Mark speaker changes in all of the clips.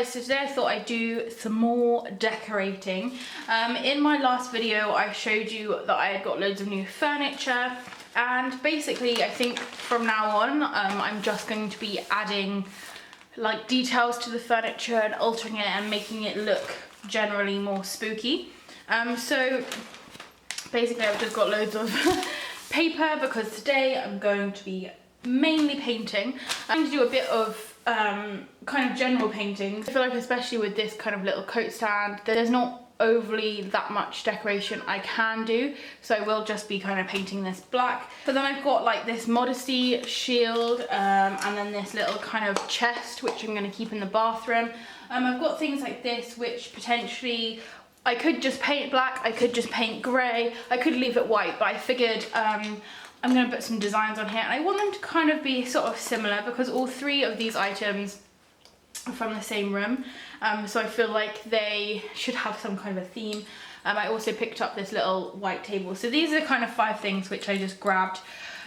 Speaker 1: guys, so today I thought I'd do some more decorating. In my last video I showed you that I had got loads of new furniture, and basically I think from now on I'm just going to be adding like details to the furniture and altering it and making it look generally more spooky. So basically I've just got loads of paper because today I'm going to be mainly painting. I'm going to do a bit of kind of general painting. I feel like especially with this kind of little coat stand, there's not overly that much decoration I can do, so I will just be kind of painting this black. But then I've got like this modesty shield and then this little kind of chest which I'm going to keep in the bathroom. I've got things like this which potentially I could just paint black, I could just paint grey, I could leave it white, but I figured I'm going to put some designs on here, and I want them to kind of be sort of similar because all three of these items are from the same room, so I feel like they should have some kind of a theme. I also picked up this little white table. So these are kind of 5 things which I just grabbed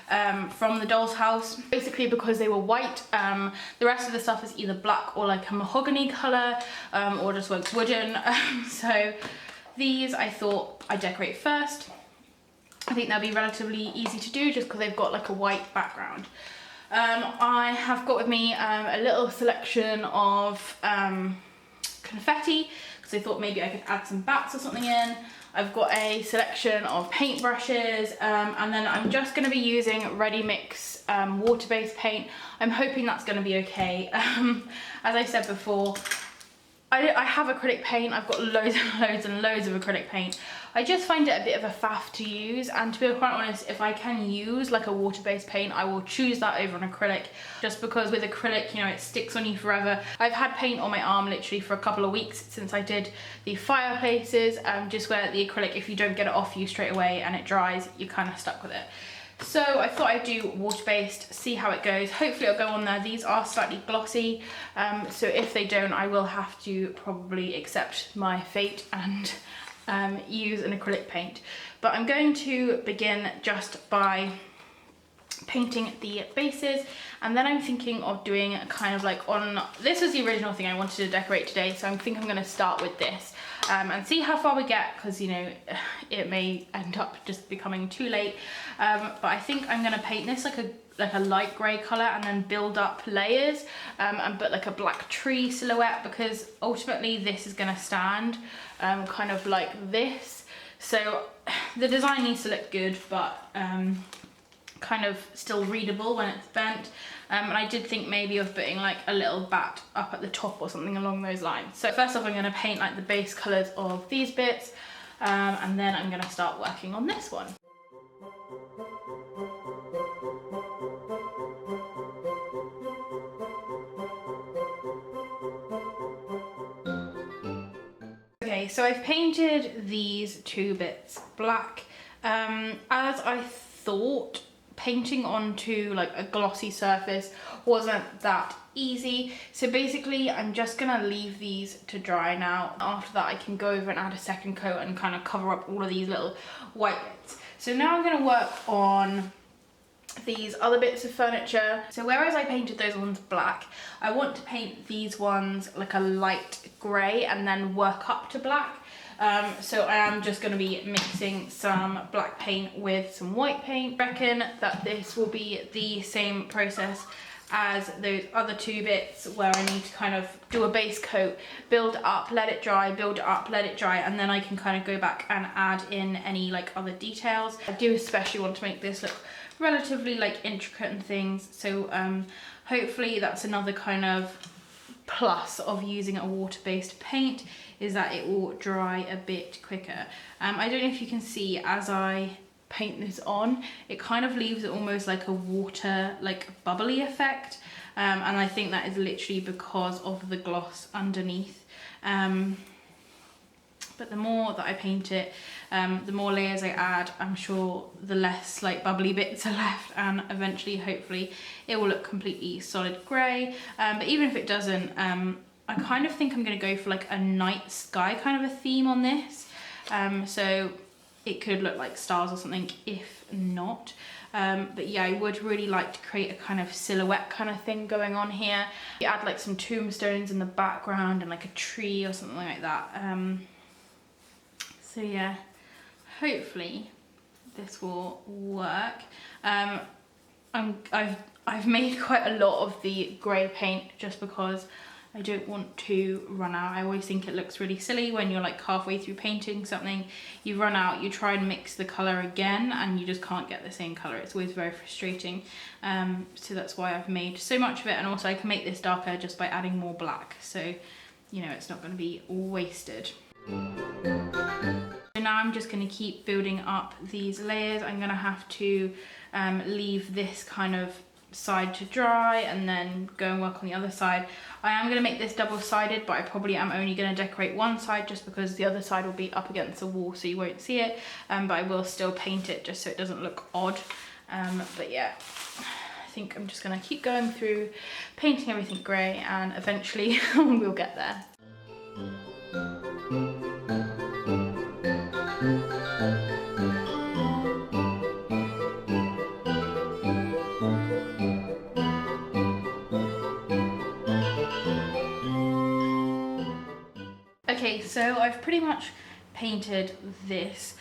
Speaker 1: from the doll's house, basically because they were white. The rest of the stuff is either black or like a mahogany colour, or just like wooden. So these I thought I'd decorate first. I think they'll be relatively easy to do just because they've got like a white background. I have got with me a little selection of confetti because I thought maybe I could add some bats or something in. I've got a selection of paintbrushes, and then I'm just going to be using ready mix water-based paint. I'm hoping that's going to be okay. As I said before, I have acrylic paint. I've got loads and loads and loads of acrylic paint. I just find it a bit of a faff to use, and to be quite honest, if I can use like a water-based paint, I will choose that over an acrylic, just because with acrylic, you know, it sticks on you forever. I've had paint on my arm literally for a couple of weeks since I did the fireplaces, just where the acrylic, if you don't get it off you straight away and it dries, you're kind of stuck with it. So I thought I'd do water-based, see how it goes. Hopefully it'll go on there. These are slightly glossy, so if they don't, I will have to probably accept my fate and use an acrylic paint. But I'm going to begin just by painting the bases, and then I'm thinking of doing kind of like on, this was the original thing I wanted to decorate today, so I think I'm going to start with this and see how far we get, because you know it may end up just becoming too late. But I think I'm going to paint this like a light grey colour and then build up layers and put like a black tree silhouette, because ultimately this is going to stand kind of like this. So the design needs to look good, but kind of still readable when it's bent. And I did think maybe of putting like a little bat up at the top or something along those lines. So first off, I'm going to paint like the base colours of these bits, and then I'm going to start working on this one. Okay, so I've painted these 2 bits black. As I thought, painting onto like a glossy surface wasn't that easy, so basically I'm just gonna leave these to dry now. After that I can go over and add a second coat and kind of cover up all of these little white bits. So now I'm going to work on these other bits of furniture. So whereas I painted those ones black, I want to paint these ones like a light grey and then work up to black. So I am just going to be mixing some black paint with some white paint. I reckon that this will be the same process as those other 2 bits, where I need to kind of do a base coat, build it up, let it dry, build it up, let it dry, and then I can kind of go back and add in any like other details. I do especially want to make this look relatively like intricate and things, so hopefully that's another kind of plus of using a water-based paint, is that it will dry a bit quicker. I don't know if you can see as I paint this on, it kind of leaves it almost like a water, like bubbly effect, and I think that is literally because of the gloss underneath. But the more that I paint it, the more layers I add, I'm sure the less like bubbly bits are left, and eventually hopefully it will look completely solid grey. But even if it doesn't, I kind of think I'm going to go for like a night sky kind of a theme on this. So it could look like stars or something if not. But yeah, I would really like to create a kind of silhouette kind of thing going on here. You add like some tombstones in the background and like a tree or something like that. So yeah, hopefully this will work. I've made quite a lot of the grey paint just because I don't want to run out. I always think it looks really silly when you're like halfway through painting something, you run out, you try and mix the colour again and you just can't get the same colour. It's always very frustrating. So that's why I've made so much of it, and also I can make this darker just by adding more black, so you know it's not going to be all wasted. So now I'm just going to keep building up these layers. I'm going to have to leave this kind of side to dry and then go and work on the other side. I am going to make this double-sided, but I probably am only going to decorate one side just because the other side will be up against the wall so you won't see it, but I will still paint it just so it doesn't look odd. But yeah, I think I'm just going to keep going through painting everything grey and eventually we'll get there. Okay, so I've pretty much painted this.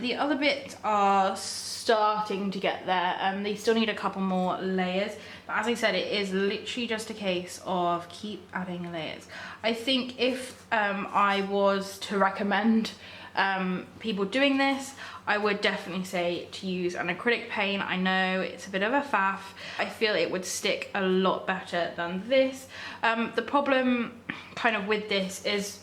Speaker 1: The other bits are starting to get there. They still need a couple more layers, but as I said, it is literally just a case of keep adding layers. I think if I was to recommend people doing this, I would definitely say to use an acrylic paint. I know it's a bit of a faff. I feel it would stick a lot better than this. The problem kind of with this is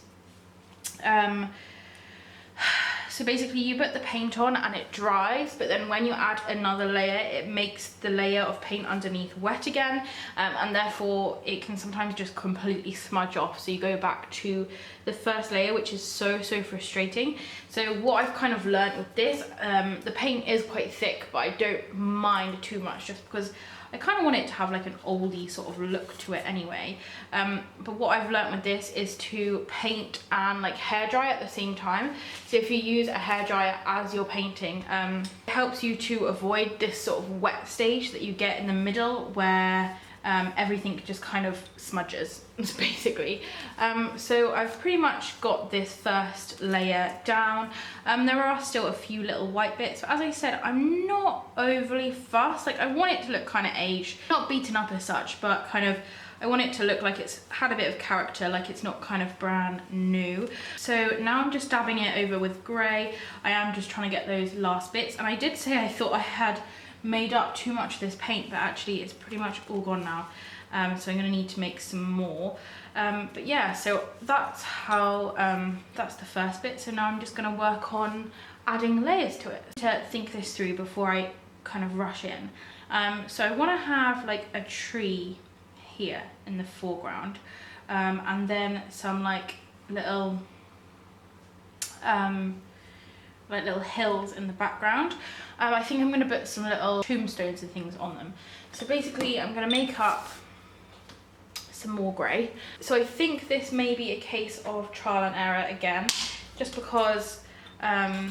Speaker 1: so basically you put the paint on and it dries, but then when you add another layer it makes the layer of paint underneath wet again, and therefore it can sometimes just completely smudge off, so you go back to the first layer, which is so frustrating. So what I've kind of learned with this, the paint is quite thick, but I don't mind too much just because I kind of want it to have like an oldie sort of look to it anyway. But what I've learnt with this is to paint and like hairdry at the same time. So if you use a hairdryer as you're painting, it helps you to avoid this sort of wet stage that you get in the middle where everything just kind of smudges, basically. So I've pretty much got this first layer down. There are still a few little white bits, but as I said, I'm not overly fussed. Like, I want it to look kind of aged, not beaten up as such, but kind of, I want it to look like it's had a bit of character, like it's not kind of brand new. So now I'm just dabbing it over with grey. I am just trying to get those last bits, and I did say I thought I had made up too much of this paint, but actually it's pretty much all gone now. So I'm gonna need to make some more. But yeah, so that's how, that's the first bit. So now I'm just gonna work on adding layers to it to think this through before I kind of rush in. So I wanna have like a tree here in the foreground, and then some like little hills in the background. I think I'm going to put some little tombstones and things on them. So basically I'm going to make up some more grey. So I think this may be a case of trial and error again, just because I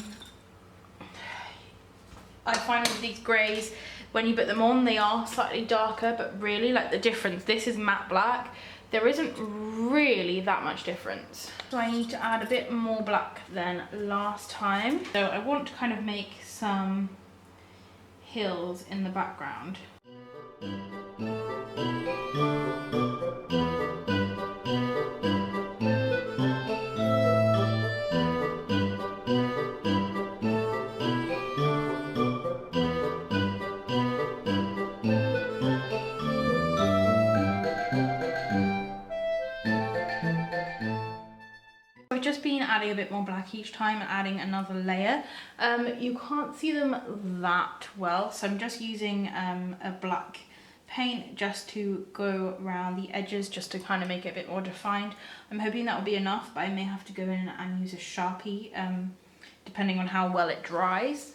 Speaker 1: find with these greys, when you put them on, they are slightly darker, but really like the difference, this is matte black, there isn't really that much difference. So I need to add a bit more black than last time. So I want to kind of make some hills in the background. I've just been adding a bit more black each time and adding another layer. You can't see them that well, so I'm just using a black paint just to go around the edges, just to kind of make it a bit more defined. I'm hoping that will be enough, but I may have to go in and use a Sharpie, depending on how well it dries.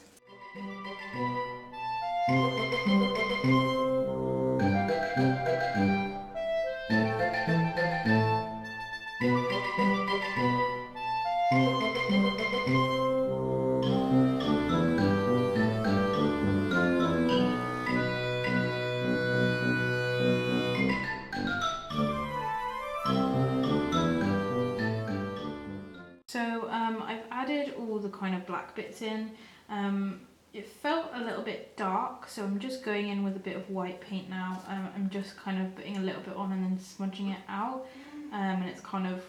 Speaker 1: black bits in. It felt a little bit dark, so I'm just going in with a bit of white paint now. I'm just kind of putting a little bit on and then smudging it out, and it's kind of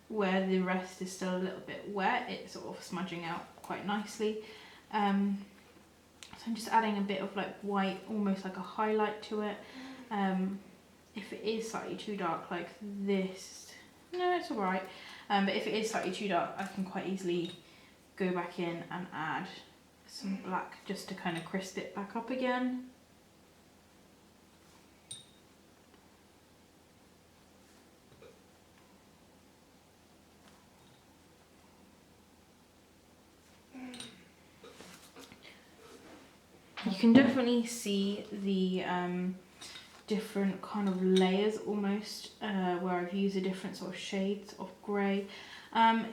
Speaker 1: where the rest is still a little bit wet, it's sort of smudging out quite nicely. So I'm just adding a bit of like white, almost like a highlight to it. If it is slightly too dark like this, no, it's alright, but if it is slightly too dark, I can quite easily go back in and add some black just to kind of crisp it back up again. You can definitely see the different kind of layers almost, where I've used the different sort of shades of grey.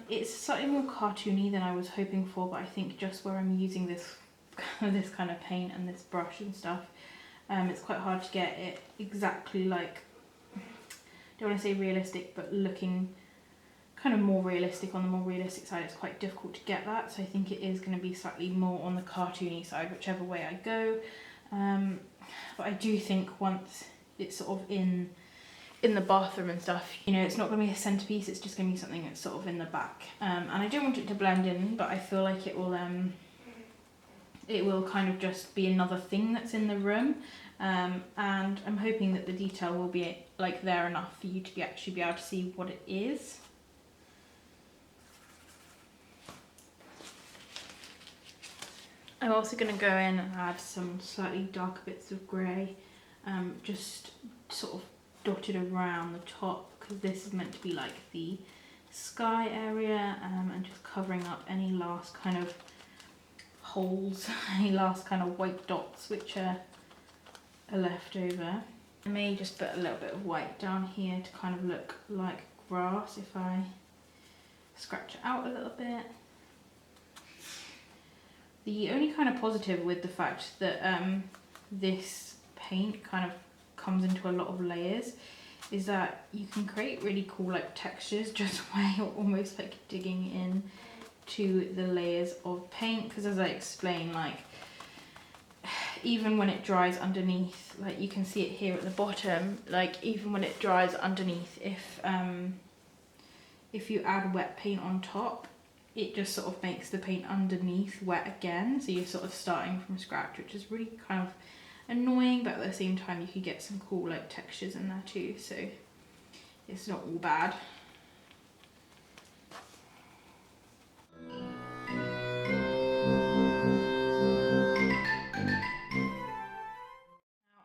Speaker 1: It's slightly more cartoony than I was hoping for, but I think just where I'm using this kind of paint and this brush and stuff, it's quite hard to get it exactly like, I don't want to say realistic, but looking kind of more realistic. On the more realistic side, it's quite difficult to get that, so I think it is going to be slightly more on the cartoony side whichever way I go. But I do think once it's sort of in the bathroom and stuff, you know, it's not going to be a centerpiece, it's just going to be something that's sort of in the back, and I don't want it to blend in, but I feel like it will kind of just be another thing that's in the room, and I'm hoping that the detail will be like there enough for you to actually be able to see what it is. I'm also going to go in and add some slightly darker bits of grey, just sort of dotted around the top, because this is meant to be like the sky area, and just covering up any last kind of holes, any last kind of white dots which are left over. I may just put a little bit of white down here to kind of look like grass if I scratch it out a little bit. The only kind of positive with the fact that this paint kind of comes into a lot of layers is that you can create really cool like textures just where you're almost like digging in to the layers of paint, because as I explained, like even when it dries underneath, like you can see it here at the bottom, like even when it dries underneath, if you add wet paint on top, it just sort of makes the paint underneath wet again, so you're sort of starting from scratch, which is really kind of annoying, but at the same time you could get some cool like textures in there too, so it's not all bad. Now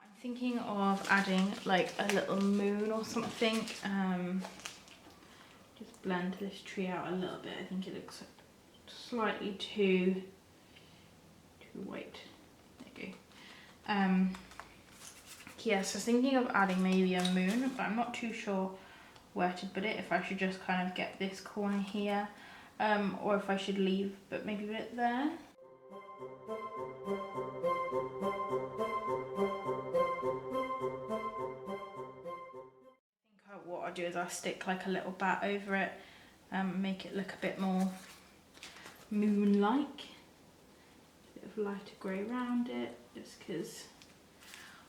Speaker 1: I'm thinking of adding like a little moon or something. Just blend this tree out a little bit. I think it looks slightly too white. There you go. Yes, I was thinking of adding maybe a moon, but I'm not too sure where to put it. If I should just kind of get this corner here, or if I should leave, but maybe put it there. What I'll do is I'll stick like a little bat over it, make it look a bit more moon-like, a bit of lighter grey around it, just because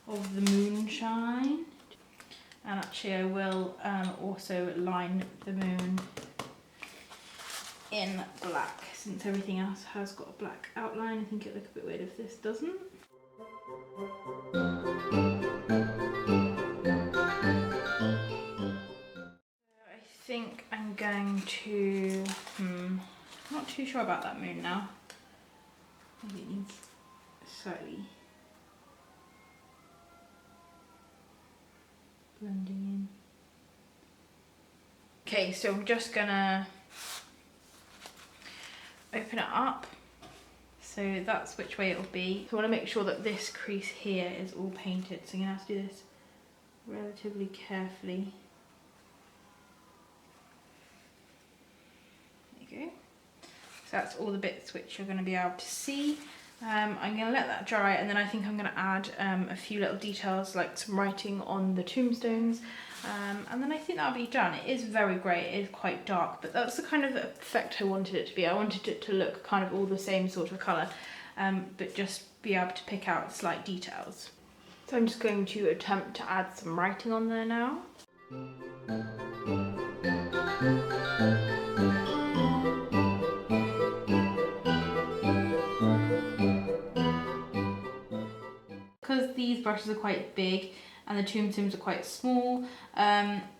Speaker 1: of the moonshine. And actually I will also line the moon in black, since everything else has got a black outline. I think it'd look a bit weird if this doesn't. I think I'm going to, I'm not too sure about that moon now. Maybe it needs slightly blending in. Okay, so I'm just gonna open it up. So that's which way it'll be. So I want to make sure that this crease here is all painted. So I'm gonna have to do this relatively carefully. There you go. So that's all the bits which you're going to be able to see. I'm going to let that dry, and then I think I'm going to add a few little details like some writing on the tombstones, and then I think that'll be done. It is very grey, it is quite dark, but that's the kind of effect I wanted it to be. I wanted it to look kind of all the same sort of colour, but just be able to pick out slight details. So I'm just going to attempt to add some writing on there now. Because these brushes are quite big and the tombstones are quite small,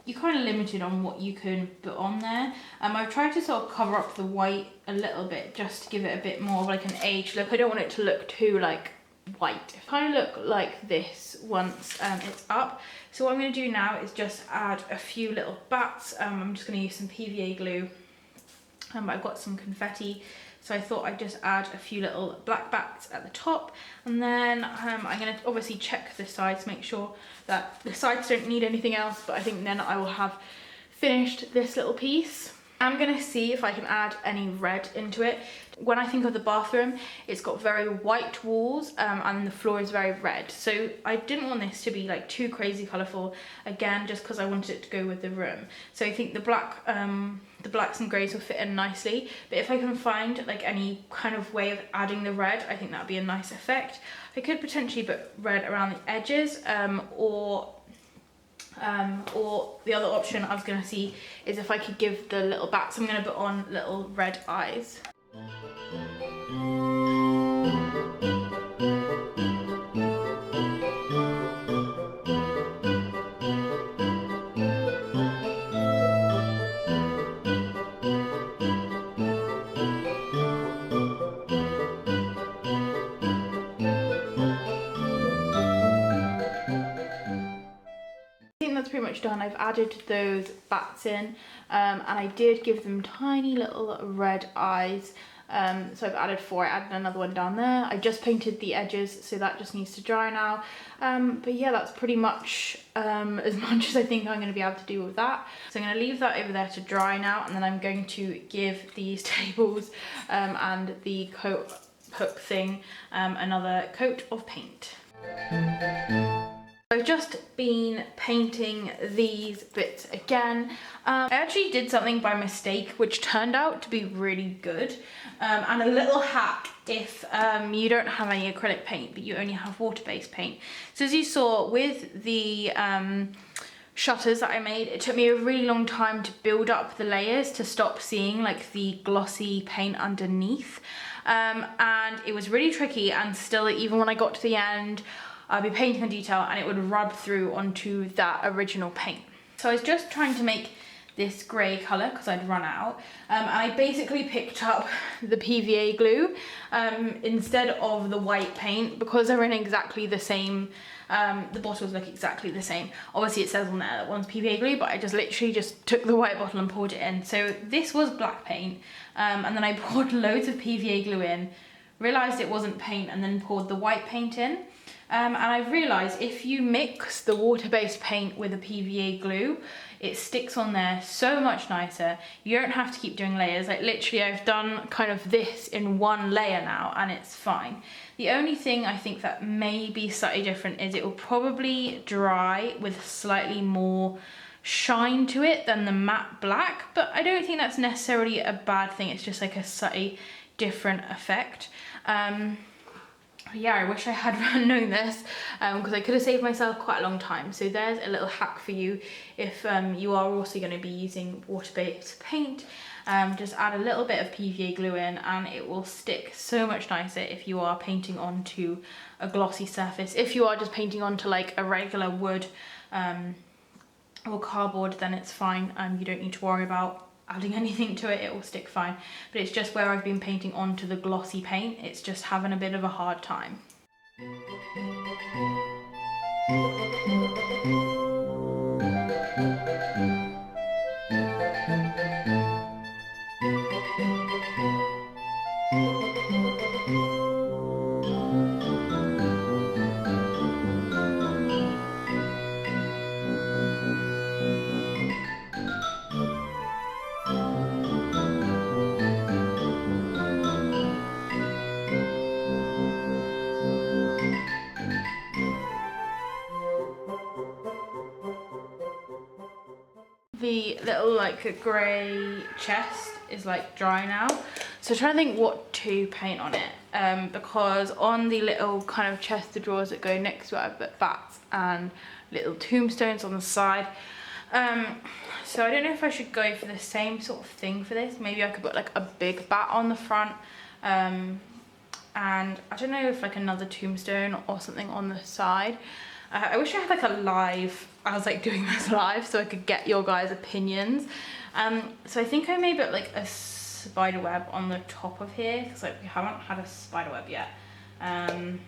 Speaker 1: you're kind of limited on what you can put on there. I've tried to sort of cover up the white a little bit just to give it a bit more of like an aged look. I don't want it to look too like white. It kind of look like this once it's up. So what I'm going to do now is just add a few little bats. I'm just going to use some PVA glue. I've got some confetti, so I thought I'd just add a few little black bats at the top, and then I'm going to obviously check the sides, make sure that the sides don't need anything else, but I think then I will have finished this little piece. I'm going to see if I can add any red into it. When I think of the bathroom, it's got very white walls and the floor is very red. So I didn't want this to be like too crazy colourful, again, just because I wanted it to go with the room. So I think the blacks and greys will fit in nicely. But if I can find like any kind of way of adding the red, I think that would be a nice effect. I could potentially put red around the edges, or the other option I was going to see is if I could give the little bats, I'm going to put on little red eyes. Pretty much done. I've added those bats in, and I did give them tiny little red eyes, so I've added 4. I added another one down there. I just painted the edges, so that just needs to dry now, but yeah, that's pretty much as much as I think I'm going to be able to do with that. So I'm going to leave that over there to dry now, and then I'm going to give these tables and the coat hook thing another coat of paint. I've just been painting these bits again. I actually did something by mistake which turned out to be really good, and a little hack if you don't have any acrylic paint but you only have water-based paint. So as you saw with the shutters that I made, it took me a really long time to build up the layers to stop seeing like the glossy paint underneath, and it was really tricky, and still even when I got to the end I'd be painting a detail and it would rub through onto that original paint. So I was just trying to make this grey colour because I'd run out, and I basically picked up the PVA glue instead of the white paint because they're in exactly the same, the bottles look exactly the same. Obviously it says on there that one's PVA glue, but I just literally just took the white bottle and poured it in. So this was black paint, and then I poured loads of PVA glue in, realised it wasn't paint, and then poured the white paint in. And I've realised if you mix the water-based paint with a PVA glue, it sticks on there so much nicer. You don't have to keep doing layers. Like literally I've done kind of this in one layer now and it's fine. The only thing I think that may be slightly different is it will probably dry with slightly more shine to it than the matte black, but I don't think that's necessarily a bad thing. It's just like a slightly different effect. Yeah, I wish I had known this because I could have saved myself quite a long time. So there's a little hack for you if you are also going to be using water-based paint. Just add a little bit of PVA glue in and it will stick so much nicer if you are painting onto a glossy surface. If you are just painting onto like a regular wood or cardboard, then it's fine. You don't need to worry about adding anything to it, it will stick fine. But it's just where I've been painting onto the glossy paint, it's just having a bit of a hard time. the little like grey chest is like dry now, so I'm trying to think what to paint on it, because on the little kind of chest of drawers that go next to it, I've put bats and little tombstones on the side. So I don't know if I should go for the same sort of thing for this. Maybe I could put like a big bat on the front, and I don't know if like another tombstone or something on the side. I wish I had like a live, I was like doing this live so I could get your guys' opinions. So I think I may put like a spider web on the top of here, because like we haven't had a spider web yet. I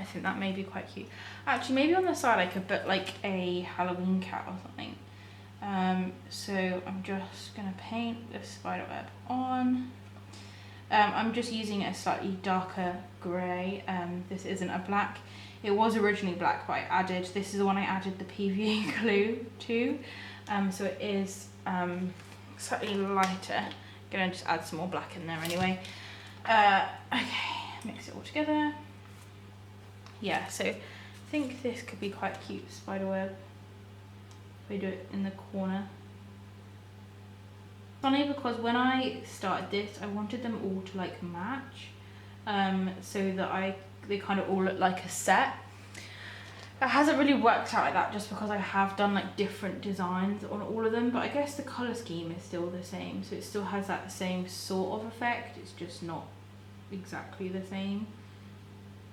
Speaker 1: think that may be quite cute. Actually, maybe on the side I could put like a Halloween cat or something. So I'm just gonna paint the spider web on. I'm just using a slightly darker grey. This isn't a black. It was originally black, but this is the one I added the PVA glue to. So it is slightly lighter. Gonna just add some more black in there anyway. Okay, mix it all together. Yeah, so I think this could be quite cute spiderweb. We do it in the corner. Funny, because when I started this, I wanted them all to like match, so that they kind of all look like a set. It hasn't really worked out like that, just because I have done like different designs on all of them, but I guess the colour scheme is still the same, so it still has that same sort of effect. It's just not exactly the same.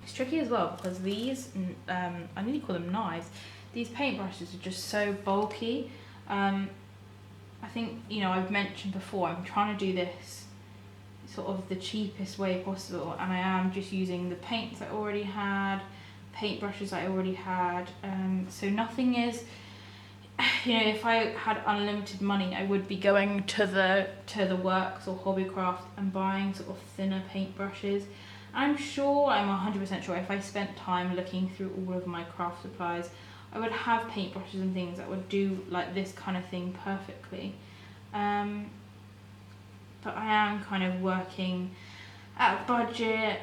Speaker 1: It's tricky as well because these, I nearly call them knives, these paintbrushes are just so bulky. I think, you know, I've mentioned before, I'm trying to do this sort of the cheapest way possible, and I am just using the paints I already had, paintbrushes I already had, so nothing is, you know, if I had unlimited money, I would be going to the Works or Hobbycraft and buying sort of thinner paintbrushes. I'm 100% sure if I spent time looking through all of my craft supplies, I would have paintbrushes and things that would do like this kind of thing perfectly. But I am kind of working at a budget,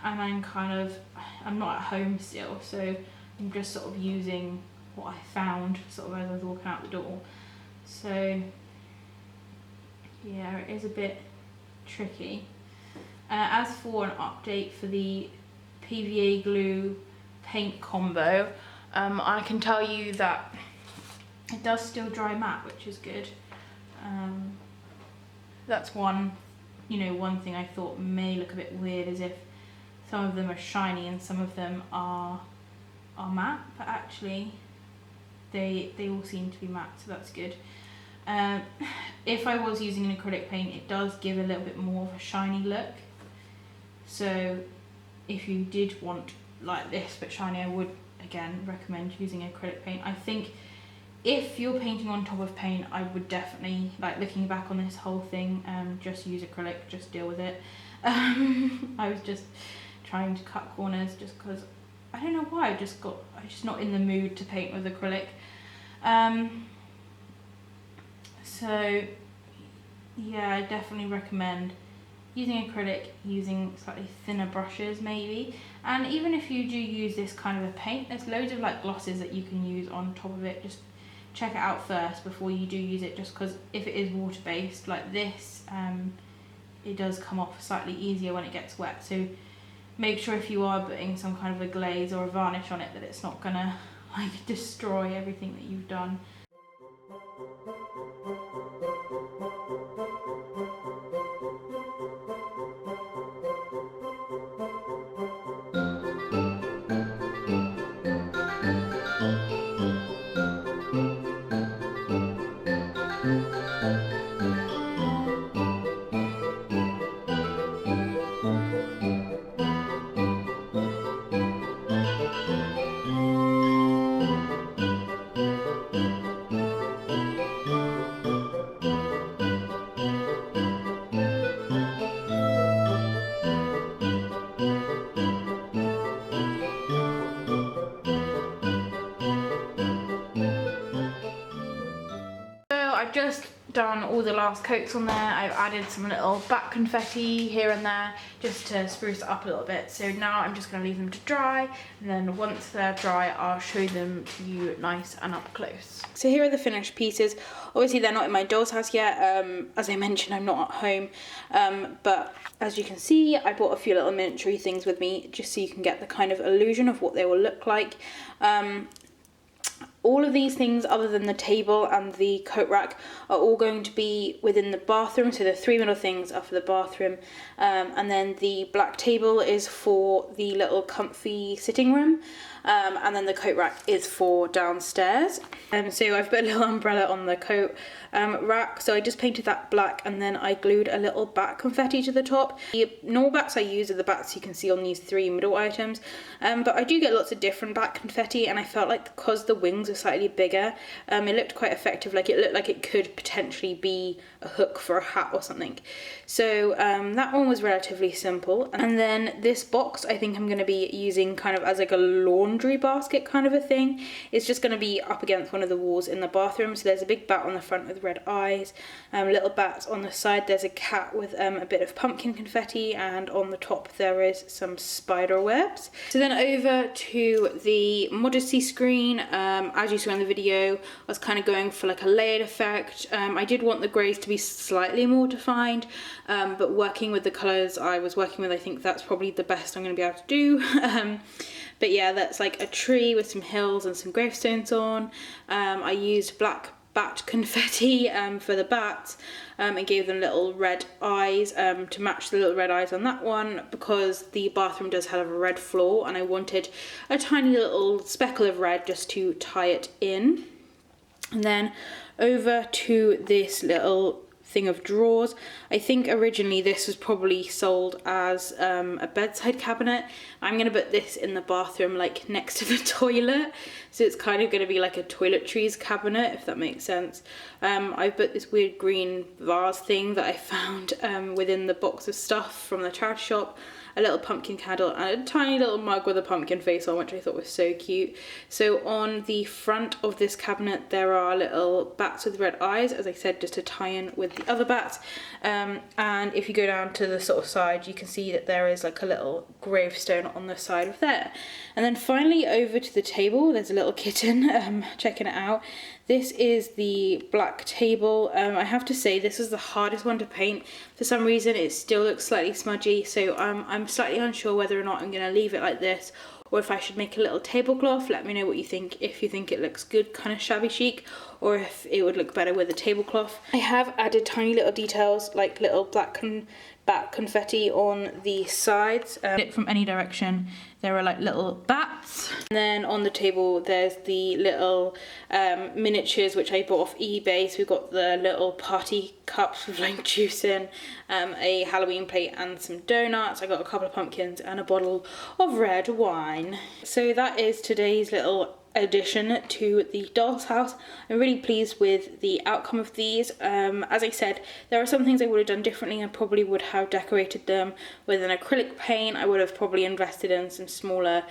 Speaker 1: and I'm not at home still, so I'm just sort of using what I found sort of as I was walking out the door. So yeah, it is a bit tricky. As for an update for the PVA glue paint combo, I can tell you that it does still dry matte, which is good. That's one thing I thought may look a bit weird, is if some of them are shiny and some of them are matte, but actually they all seem to be matte, so that's good. If I was using an acrylic paint, it does give a little bit more of a shiny look. So if you did want like this but shiny, I would again recommend using acrylic paint. I think if you're painting on top of paint, I would definitely, like looking back on this whole thing, just use acrylic, just deal with it. I was just trying to cut corners just because I don't know why, I'm just not in the mood to paint with acrylic. So yeah, I definitely recommend using acrylic, using slightly thinner brushes maybe, and even if you do use this kind of a paint, there's loads of like glosses that you can use on top of it. Just check it out first before you do use it, just because if it is water based like this, it does come off slightly easier when it gets wet, so make sure if you are putting some kind of a glaze or a varnish on it that it's not gonna like destroy everything that you've done. done all the last coats on there. I've added some little bat confetti here and there just to spruce it up a little bit. So now I'm just going to leave them to dry, and then once they're dry I'll show them to you nice and up close. So here are the finished pieces. Obviously they're not in my doll's house yet. As I mentioned, I'm not at home, but as you can see I brought a few little miniature things with me just so you can get the kind of illusion of what they will look like. All of these things, other than the table and the coat rack, are all going to be within the bathroom. So the three middle things are for the bathroom, and then the black table is for the little comfy sitting room, and then the coat rack is for downstairs. So I've put a little umbrella on the coat rack, so I just painted that black, and then I glued a little bat confetti to the top. The normal bats I use are the bats you can see on these three middle items, but I do get lots of different bat confetti, and I felt like because the wings are slightly bigger, it looked quite effective. Like, it looked like it could potentially be a hook for a hat or something. So that one was relatively simple. And then this box I think I'm going to be using kind of as like a laundry basket kind of a thing. It's just going to be up against one of the walls in the bathroom. So there's a big bat on the front with red eyes, little bats on the side. There's a cat with a bit of pumpkin confetti, and on the top there is some spider webs. So then over to the modesty screen. As you saw in the video, I was kind of going for like a layered effect. I did want the greys to be slightly more defined, but working with the colours I was working with, I think that's probably the best I'm going to be able to do. But yeah, that's like a tree with some hills and some gravestones on. I used black bat confetti for the bats, and gave them little red eyes to match the little red eyes on that one, because the bathroom does have a red floor and I wanted a tiny little speckle of red just to tie it in. And then over to this little thing of drawers. I think originally this was probably sold as a bedside cabinet. I'm going to put this in the bathroom, like next to the toilet, so it's kind of going to be like a toiletries cabinet, if that makes sense. I put this weird green vase thing that I found within the box of stuff from the charity shop, a little pumpkin candle, and a tiny little mug with a pumpkin face on, which I thought was so cute. So on the front of this cabinet there are little bats with red eyes, as I said, just to tie in with the other bats. And if you go down to the sort of side, you can see that there is like a little gravestone on the side of there. And then finally over to the table, there's a little kitten checking it out. This is the black table. I have to say this was the hardest one to paint. For some reason it still looks slightly smudgy, so I'm slightly unsure whether or not I'm going to leave it like this, or if I should make a little tablecloth. Let me know what you think, if you think it looks good, kind of shabby chic, or if it would look better with a tablecloth. I have added tiny little details like little black bat confetti on the sides. From any direction there are like little bats. And then on the table there's the little miniatures which I bought off eBay. So we've got the little party cups with like juice in, a Halloween plate and some donuts. I got a couple of pumpkins and a bottle of red wine. So that is today's little addition to the doll's house. I'm really pleased with the outcome of these. As I said, there are some things I would have done differently. I probably would have decorated them with an acrylic paint. I would have probably invested in some smaller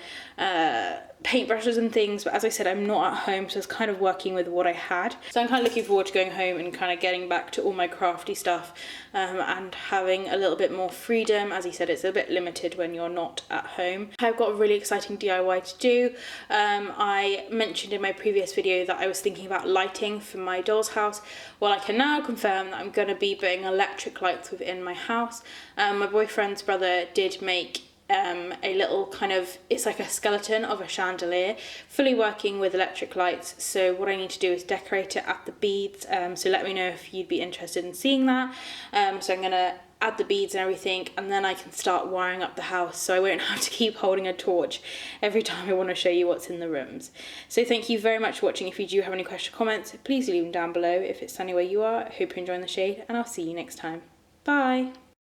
Speaker 1: paintbrushes and things, but as I said, I'm not at home, so I was kind of working with what I had. So I'm kind of looking forward to going home and kind of getting back to all my crafty stuff, and having a little bit more freedom. As I said, it's a bit limited when you're not at home. I've got a really exciting DIY to do. I mentioned in my previous video that I was thinking about lighting for my doll's house. Well, I can now confirm that I'm going to be putting electric lights within my house. My boyfriend's brother did make a little kind of, it's like a skeleton of a chandelier, fully working with electric lights. So what I need to do is decorate it, add the beads. So let me know if you'd be interested in seeing that. So I'm going to add the beads and everything, and then I can start wiring up the house, so I won't have to keep holding a torch every time I want to show you what's in the rooms. So thank you very much for watching. If you do have any questions or comments, please leave them down below. If it's sunny where you are, I hope you're enjoying the shade, and I'll see you next time. Bye!